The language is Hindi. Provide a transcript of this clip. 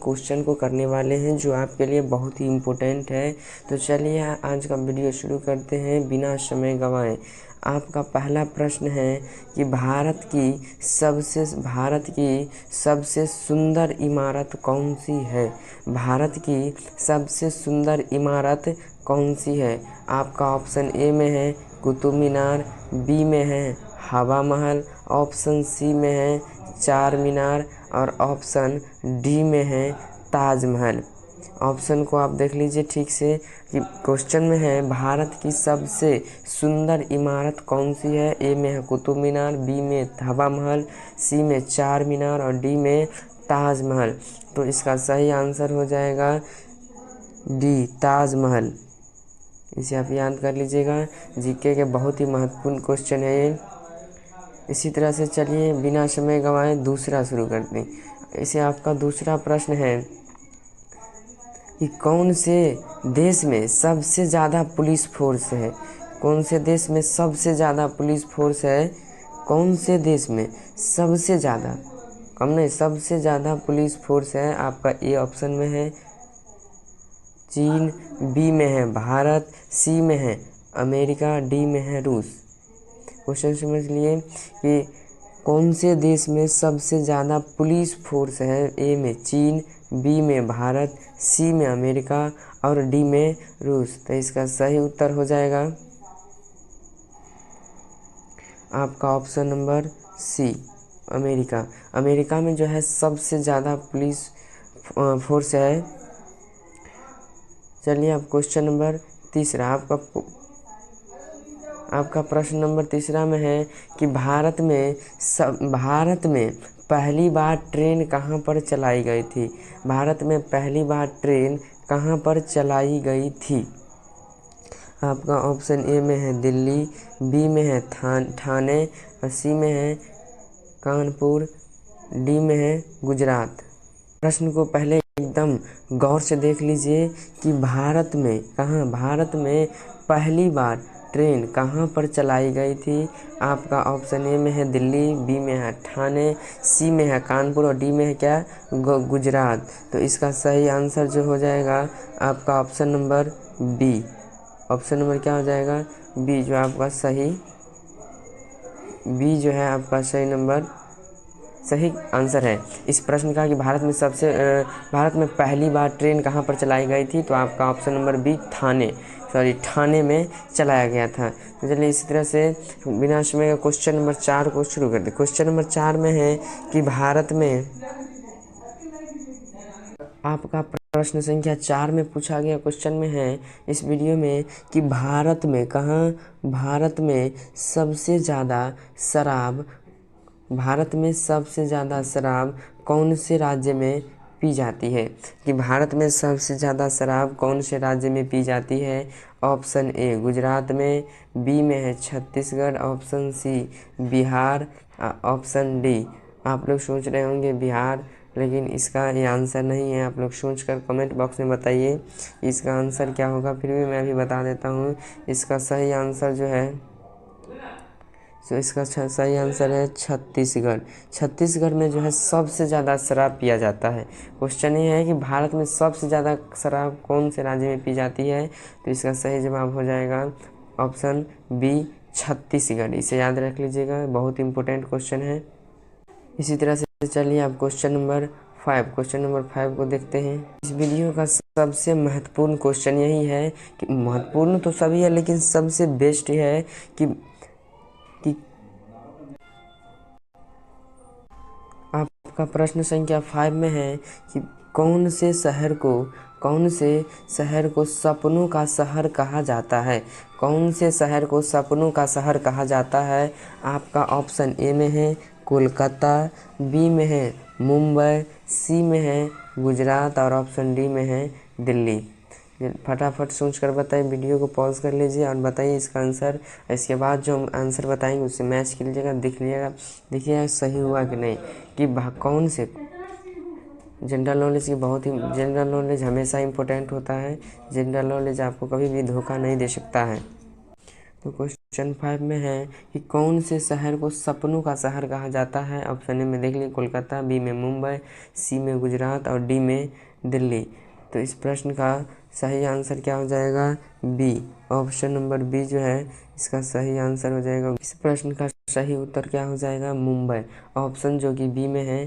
क्वेश्चन को करने वाले हैं जो आपके लिए बहुत ही इम्पोर्टेंट है। तो चलिए आज का वीडियो शुरू करते हैं बिना समय गंवाए। आपका पहला प्रश्न है कि भारत की सबसे सुंदर इमारत कौन सी है? भारत की सबसे सुंदर इमारत कौन सी है? आपका ऑप्शन ए में है कुतुब मीनार, बी में है हवा महल, ऑप्शन सी में है चार मीनार और ऑप्शन डी में है ताजमहल। ऑप्शन को आप देख लीजिए ठीक से कि क्वेश्चन में है भारत की सबसे सुंदर इमारत कौन सी है। ए में है कुतुब मीनार, बी में हवा महल, सी में चार मीनार और डी में ताजमहल। तो इसका सही आंसर हो जाएगा डी ताजमहल। इसे आप याद कर लीजिएगा, जीके के बहुत ही महत्वपूर्ण क्वेश्चन है ये। इसी तरह से चलिए बिना समय गंवाए दूसरा शुरू करते हैं। इसे आपका दूसरा प्रश्न है कि कौन से देश में सबसे ज़्यादा पुलिस फोर्स है? कौन से देश में सबसे ज़्यादा पुलिस फोर्स है? कौन से देश में सबसे ज़्यादा, कम नहीं, सबसे ज़्यादा पुलिस फोर्स है? आपका ए ऑप्शन में है चीन, बी में है भारत, सी में है अमेरिका, डी में है रूस। क्वेश्चन समझ लिए कि कौन से देश में सबसे ज़्यादा पुलिस फोर्स है। ए में चीन, बी में भारत, सी में अमेरिका और डी में रूस। तो इसका सही उत्तर हो जाएगा आपका option number C America. America में जो है सबसे ज़्यादा पुलिस फोर्स है। चलिए अब क्वेश्चन नंबर तीसरा, आपका प्रश्न नंबर तीसरा में है कि भारत में पहली बार ट्रेन कहाँ पर चलाई गई थी? भारत में पहली बार ट्रेन कहाँ पर चलाई गई थी? आपका ऑप्शन ए में है दिल्ली, बी में है ठाणे और सी में है कानपुर, डी में है गुजरात। प्रश्न को पहले एकदम गौर से देख लीजिए कि भारत में पहली बार ट्रेन कहाँ पर चलाई गई थी। आपका ऑप्शन ए में है दिल्ली, बी में है ठाणे, सी में है कानपुर और डी में है क्या गुजरात। तो इसका सही आंसर जो हो जाएगा आपका option number B. Option number क्या हो जाएगा? बी, जो आपका सही बी जो है आपका सही आंसर है इस प्रश्न का कि भारत में पहली बार ट्रेन कहाँ पर चलाई गई थी। तो आपका ऑप्शन नंबर बी ठाणे में चलाया गया था। तो चलिए इसी तरह से बिना समय का क्वेश्चन नंबर 4 को शुरू करते। क्वेश्चन नंबर 4 में है कि भारत में, आपका प्रश्न संख्या 4 में पूछा गया क्वेश्चन में है इस वीडियो में कि भारत में सबसे ज़्यादा शराब कौन से राज्य में पी जाती है? कि भारत में सबसे ज़्यादा शराब कौन से राज्य में पी जाती है? ऑप्शन ए गुजरात में, बी में है Chhattisgarh, option C Bihar, option D. आप लोग सोच रहे होंगे बिहार, लेकिन इसका ये आंसर नहीं है। आप लोग सोच कर कमेंट बॉक्स में बताइए इसका आंसर क्या होगा। फिर भी मैं भी बता देता हूँ इसका सही आंसर जो है, तो इसका सही आंसर है छत्तीसगढ़। छत्तीसगढ़ में जो है सबसे ज़्यादा शराब पिया जाता है। क्वेश्चन ये है कि भारत में सबसे ज़्यादा शराब कौन से राज्य में पी जाती है? तो इसका सही जवाब हो जाएगा ऑप्शन बी छत्तीसगढ़। इसे याद रख लीजिएगा, बहुत इंपॉर्टेंट क्वेश्चन है। इसी तरह से चलिए आप क्वेश्चन नंबर 5 को देखते हैं। इस वीडियो का सबसे महत्वपूर्ण क्वेश्चन यही है कि महत्वपूर्ण तो सभी है लेकिन सबसे बेस्ट है कि आपका प्रश्न संख्या 5 में है कि कौन से शहर को सपनों का शहर कहा जाता है? कौन से शहर को सपनों का शहर कहा जाता है? आपका ऑप्शन ए में है कोलकाता, बी में है मुंबई, सी में है गुजरात और ऑप्शन डी में है दिल्ली। फटाफट सोच कर बताइए, वीडियो को पॉज कर लीजिए और बताइए इसका आंसर। इसके बाद जो हम आंसर बताएंगे उससे मैच कर लीजिएगा, देखिएगा सही हुआ कि नहीं। कि कौन से जनरल नॉलेज की जनरल नॉलेज हमेशा इम्पोर्टेंट होता है। जनरल नॉलेज आपको कभी भी धोखा नहीं दे सकता है। तो क्वेश्चन 5 में है कि कौन से शहर को सपनों का शहर कहा जाता है। ऑप्शन ए में देख लीजिए कोलकाता, बी में मुंबई, सी में गुजरात और डी में दिल्ली। तो इस प्रश्न का सही आंसर क्या हो जाएगा? बी। ऑप्शन नंबर बी जो है इसका सही आंसर हो जाएगा। इस प्रश्न का सही उत्तर क्या हो जाएगा? मुंबई। ऑप्शन जो कि बी में है